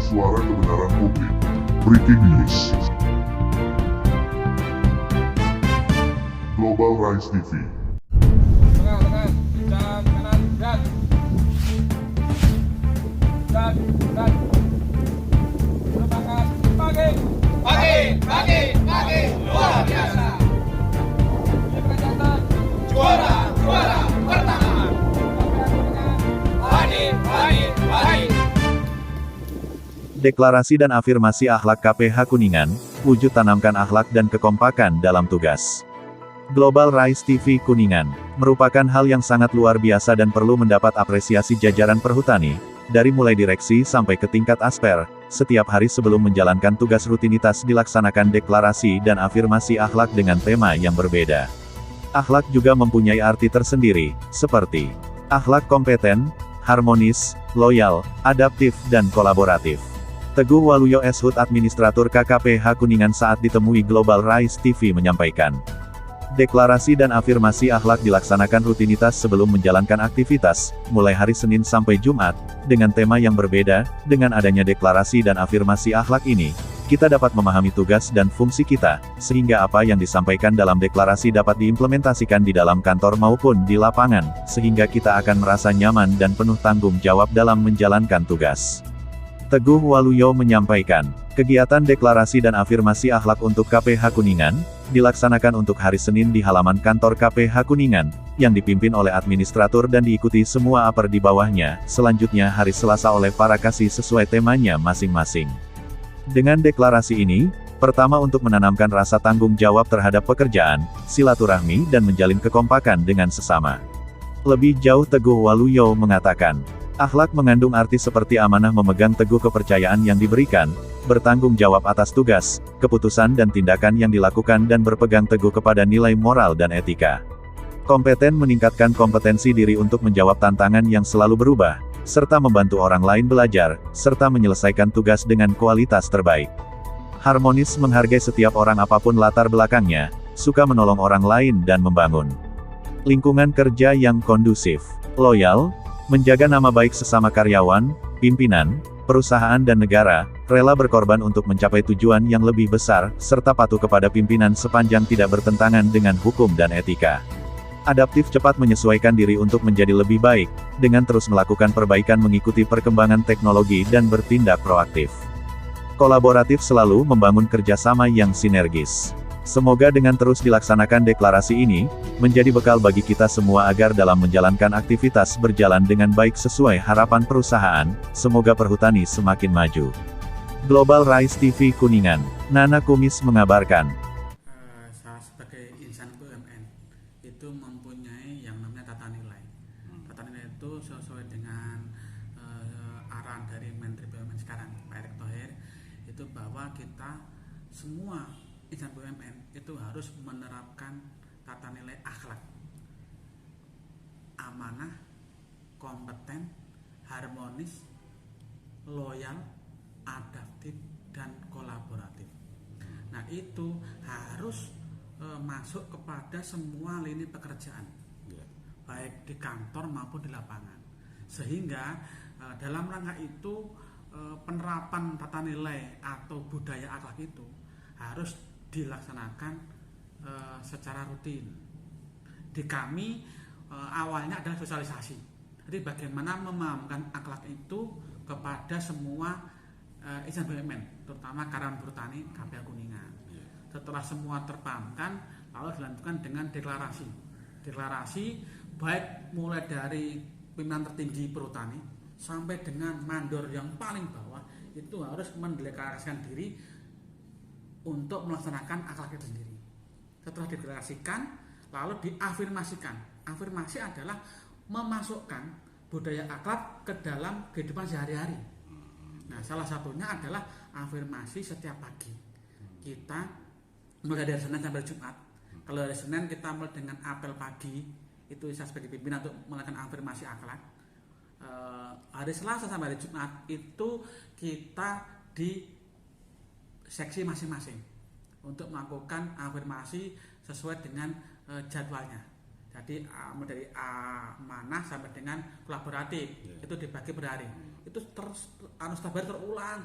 suara kebenaran publik. Breaking News. Global Rise TV. Tengah, dan kanan, dan semangat pagi, luar biasa. Kegiatan juara pertama. Hari. Deklarasi dan afirmasi akhlak KPH Kuningan, wujud tanamkan akhlak dan kekompakan dalam tugas. Global Rise TV Kuningan, merupakan hal yang sangat luar biasa dan perlu mendapat apresiasi jajaran perhutani, dari mulai direksi sampai ke tingkat asper, setiap hari sebelum menjalankan tugas rutinitas dilaksanakan deklarasi dan afirmasi akhlak dengan tema yang berbeda. Akhlak juga mempunyai arti tersendiri, seperti akhlak kompeten, harmonis, loyal, adaptif dan kolaboratif. Teguh Waluyo Eshut Administratur KKPH Kuningan saat ditemui Global Rise TV menyampaikan, deklarasi dan afirmasi akhlak dilaksanakan rutinitas sebelum menjalankan aktivitas, mulai hari Senin sampai Jumat, dengan tema yang berbeda. Dengan adanya deklarasi dan afirmasi akhlak ini, kita dapat memahami tugas dan fungsi kita, sehingga apa yang disampaikan dalam deklarasi dapat diimplementasikan di dalam kantor maupun di lapangan, sehingga kita akan merasa nyaman dan penuh tanggung jawab dalam menjalankan tugas. Teguh Waluyo menyampaikan, kegiatan deklarasi dan afirmasi akhlak untuk KPH Kuningan, dilaksanakan untuk hari Senin di halaman kantor KPH Kuningan, yang dipimpin oleh administratur dan diikuti semua aper di bawahnya, selanjutnya hari Selasa oleh para kasih sesuai temanya masing-masing. Dengan deklarasi ini, pertama untuk menanamkan rasa tanggung jawab terhadap pekerjaan, silaturahmi dan menjalin kekompakan dengan sesama. Lebih jauh Teguh Waluyo mengatakan, akhlak mengandung arti seperti amanah memegang teguh kepercayaan yang diberikan, bertanggung jawab atas tugas, keputusan dan tindakan yang dilakukan dan berpegang teguh kepada nilai moral dan etika. Kompeten meningkatkan kompetensi diri untuk menjawab tantangan yang selalu berubah, serta membantu orang lain belajar, serta menyelesaikan tugas dengan kualitas terbaik. Harmonis menghargai setiap orang apapun latar belakangnya, suka menolong orang lain dan membangun lingkungan kerja yang kondusif. Loyal, menjaga nama baik sesama karyawan, pimpinan, perusahaan dan negara, rela berkorban untuk mencapai tujuan yang lebih besar, serta patuh kepada pimpinan sepanjang tidak bertentangan dengan hukum dan etika. Adaptif cepat menyesuaikan diri untuk menjadi lebih baik, dengan terus melakukan perbaikan mengikuti perkembangan teknologi dan bertindak proaktif. Kolaboratif selalu membangun kerjasama yang sinergis. Semoga dengan terus dilaksanakan deklarasi ini, menjadi bekal bagi kita semua agar dalam menjalankan aktivitas berjalan dengan baik sesuai harapan perusahaan, semoga perhutani semakin maju. Global Rise TV Kuningan, Nana Kumis mengabarkan. Saya sebagai insan BUMN, itu mempunyai yang namanya tata nilai. Tata nilai itu sesuai dengan arahan dari Menteri BUMN sekarang, Pak Erick Thohir, itu bahwa kita semua insan BUMN itu harus menerapkan tata nilai akhlak, amanah, kompeten, harmonis, loyal, adaptif, dan kolaboratif. Nah itu harus masuk kepada semua lini pekerjaan, baik di kantor maupun di lapangan, sehingga dalam rangka itu penerapan tata nilai atau budaya akhlak itu harus dilaksanakan secara rutin. Di kami awalnya adalah sosialisasi. Jadi bagaimana memahamkan akhlak itu kepada semua insan BUMN, terutama karyawan perhutani KPH Kuningan. Setelah semua terpahamkan, lalu dilanjutkan dengan deklarasi. Deklarasi baik mulai dari pimpinan tertinggi perhutani sampai dengan mandor yang paling bawah itu harus mendeklarasikan diri untuk melaksanakan akhlak itu sendiri. Setelah dideklarasikan, lalu diafirmasikan. Afirmasi adalah memasukkan budaya akhlak ke dalam kehidupan sehari-hari. Nah, salah satunya adalah afirmasi setiap pagi. Kita mulai dari Senin sampai Jumat. Kalau dari Senin kita mulai dengan apel pagi, itu saya sebagai pimpinan untuk melakukan afirmasi akhlak. Hari Selasa sampai hari Jumat itu kita di seksi masing-masing untuk melakukan afirmasi sesuai dengan jadwalnya. Jadi mulai dari amanah sampai dengan kolaboratif itu dibagi per hari. Itu terus setiap hari terulang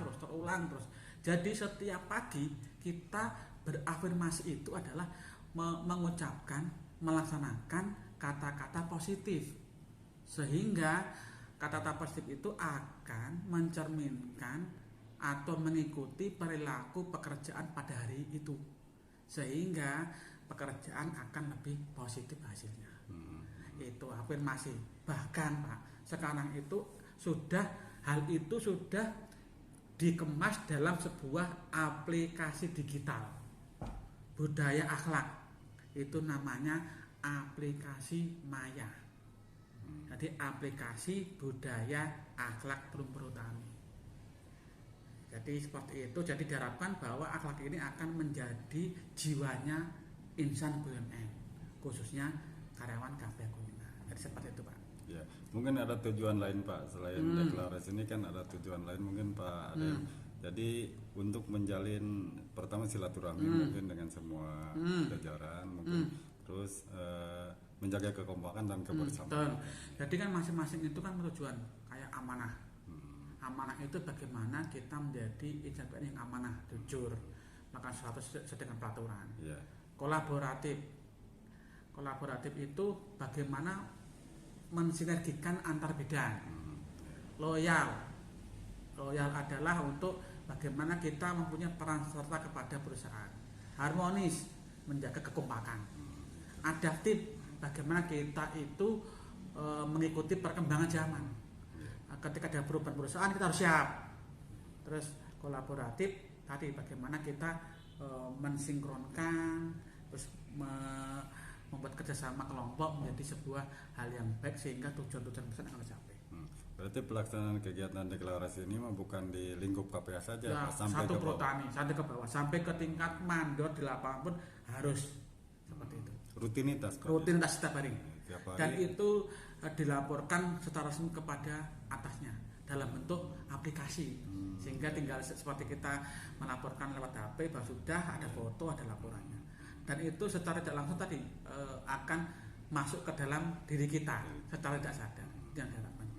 terus. Jadi setiap pagi kita berafirmasi itu adalah mengucapkan, melaksanakan kata-kata positif, sehingga kata-kata positif itu akan mencerminkan atau mengikuti perilaku pekerjaan pada hari itu, sehingga pekerjaan akan lebih positif hasilnya. Itu afirmasi. Bahkan Pak, sekarang itu hal itu sudah dikemas dalam sebuah aplikasi digital budaya akhlak. Itu namanya aplikasi Maya. Jadi aplikasi budaya akhlak Perutani. Jadi seperti itu. Jadi diharapkan bahwa akhlak ini akan menjadi jiwanya insan BUMN, khususnya karyawan KPH Kuningan. Jadi seperti itu Pak. Ya, mungkin ada tujuan lain Pak selain deklarasi ini kan ada tujuan lain mungkin Pak. Jadi untuk menjalin pertama silaturahmi mungkin dengan semua jajaran mungkin terus menjaga kekompakan dan kebersamaan. Jadi kan masing-masing itu kan tujuan kayak amanah. Amanah itu bagaimana kita menjadi insan BUMN yang amanah, jujur, melakukan sesuatu sesuai dengan peraturan. Ya. Kolaboratif itu bagaimana mensinergikan antar bidang. Loyal adalah untuk bagaimana kita mempunyai peran serta kepada perusahaan. Harmonis, menjaga kekompakan. Adaptif, bagaimana kita itu mengikuti perkembangan zaman. Ketika ada perubahan perusahaan kita harus siap. Terus kolaboratif tadi bagaimana kita mensinkronkan, terus membuat kerjasama kelompok menjadi sebuah hal yang baik sehingga tujuan-tujuan besar akan tercapai. Berarti pelaksanaan kegiatan deklarasi ini bukan di lingkup KPH saja, Ya, sampai satu ke bawah. Perutani, sampai ke bawah, sampai ke tingkat mandor di lapangan pun harus seperti itu. Rutinitas. Pak, Rutinitas setiap hari. Tiap hari. Dan itu dilaporkan secara resmi kepada atasnya dalam bentuk aplikasi, sehingga tinggal seperti kita melaporkan lewat HP bahwa sudah ada foto, ada laporannya, dan itu secara tidak langsung tadi akan masuk ke dalam diri kita secara tidak sadar. Yang diharapkan.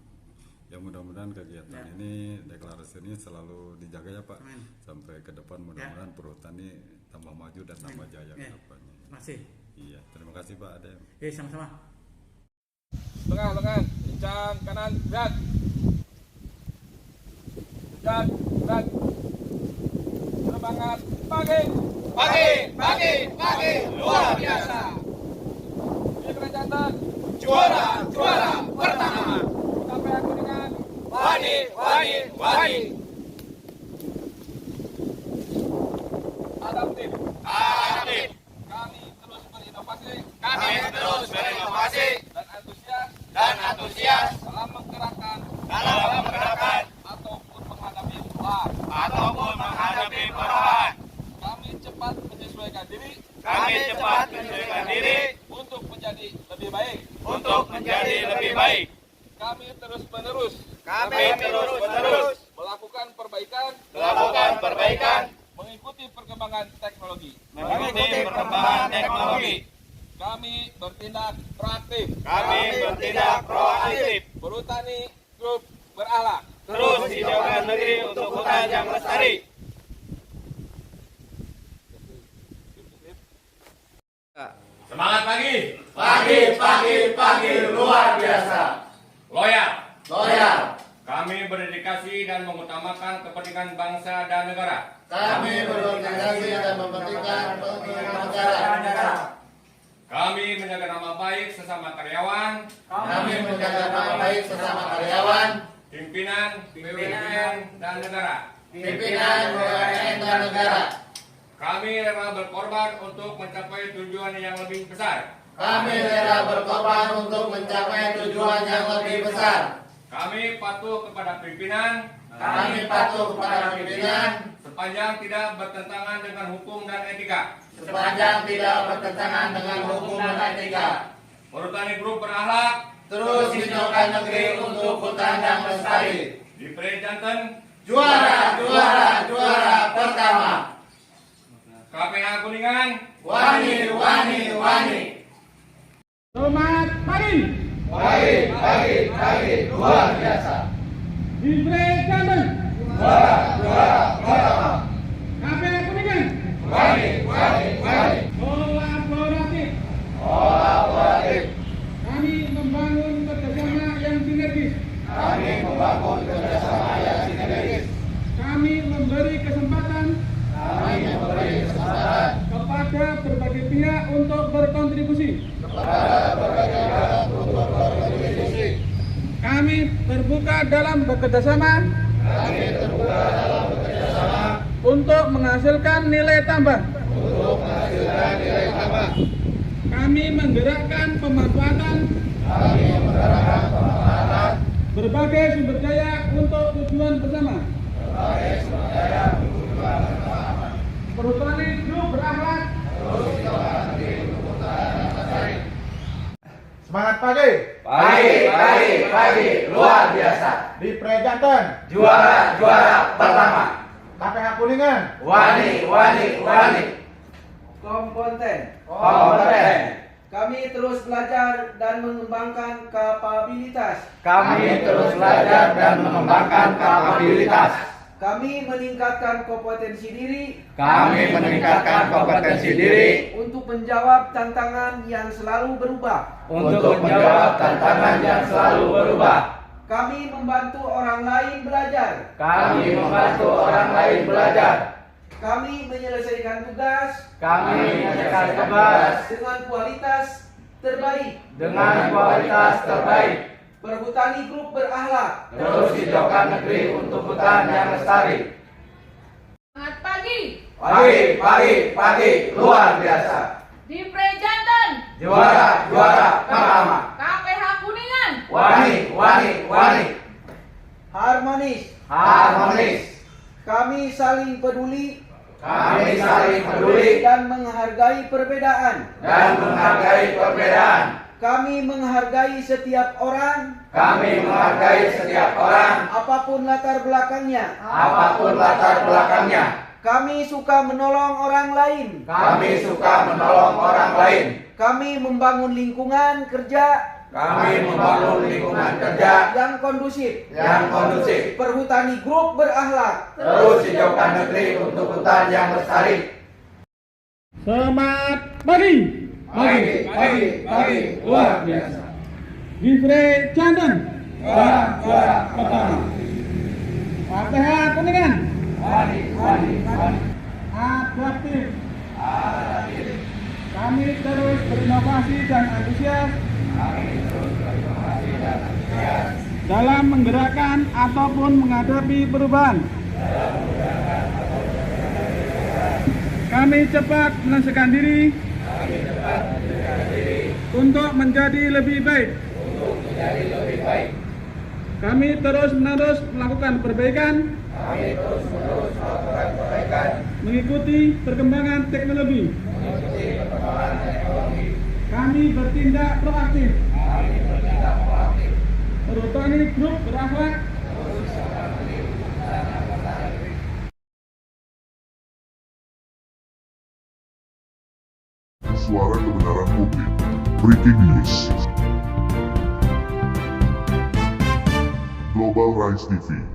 Ya mudah-mudahan kegiatan ini deklarasi ini selalu dijaga ya Pak. Amin. Sampai ke depan mudah-mudahan Perhutani tambah maju dan tambah jaya ke depannya. Terima kasih. Iya, terima kasih Pak Adem. Sama-sama. Tengah, kencang, kanan, berat. Berat. Semangat, pagi, luar biasa. Ini Kerajaan juara pertama. KPH Kuningan, wani. Adaptif. Kami terus berinovasi. Dan antusias dalam menggerakkan ataupun menghadapi perubahan. Kami cepat menyesuaikan diri untuk menjadi lebih baik. Kami terus menerus melakukan perbaikan mengikuti perkembangan teknologi. Kami bertindak proaktif. Perhutani Group berakhlak. Terus hijaukan negeri untuk hutan yang lestari. Semangat Pagi, luar biasa. Loyal. Kami berdedikasi dan mengutamakan kepentingan bangsa dan negara. Kami berorganisasi dan mempentingkan kepentingan bangsa dan negara. Kami menjaga nama baik sesama karyawan, pimpinan, dan negara. BUMN dan negara. Kami rela berkorban untuk mencapai tujuan yang lebih besar. Kami patuh kepada pimpinan. Sepanjang tidak bertentangan dengan hukum dan etika. Perhutani Group berakhlak. Terus hijaukan negeri untuk hutan yang lestari. Di Janten, Juara pertama. KPH Kuningan. Wani. Selamat luar biasa. Difre Janten. KPH Kuningan. Kolaboratif. Kami membangun kerjasama yang sinergis. Kami memberi kesempatan kepada berbagai pihak untuk berkontribusi. Kami terbuka dalam bekerjasama untuk menghasilkan nilai tambah. Kami menggerakkan pemanfaatan berbagai sumber daya untuk tujuan bersama. Perhutani Group berakhlak. Semangat pagi. Pagi, luar biasa. Difre Janten. Juara pertama. KPH Kuningan. Wani. Kompeten. Kami terus belajar dan mengembangkan kapabilitas. Kami meningkatkan kompetensi diri untuk menjawab tantangan yang selalu berubah. Kami membantu orang lain belajar. Kami menyelesaikan tugas dengan kualitas terbaik. Perhutani Group berakhlak. Terus hijaukan negeri untuk hutan yang lestari. Selamat pagi. Pagi, luar biasa. Difre Janten. Juara pertama. KPH Kuningan. Wani. Harmonis. Kami saling peduli dan menghargai perbedaan. Kami menghargai setiap orang. Apapun latar belakangnya. Kami suka menolong orang lain. Kami membangun lingkungan kerja yang kondusif. Perhutani Group berakhlak. Terus hijaukan negeri untuk hutan yang lestari. Selamat pagi. Luar biasa. Difre Janten. Juara pertama. KPH Kuningan. Adaptif. Kami terus berinovasi dan antusias dalam menggerakkan ataupun menghadapi perubahan. Kami cepat menyelesaikan diri untuk menjadi lebih baik. Kami terus-menerus melakukan perbaikan, mengikuti perkembangan teknologi. Kami bertindak proaktif. Perhutani Group berakhlak. Suara kebenaran publik. Breaking News. Global Rise TV.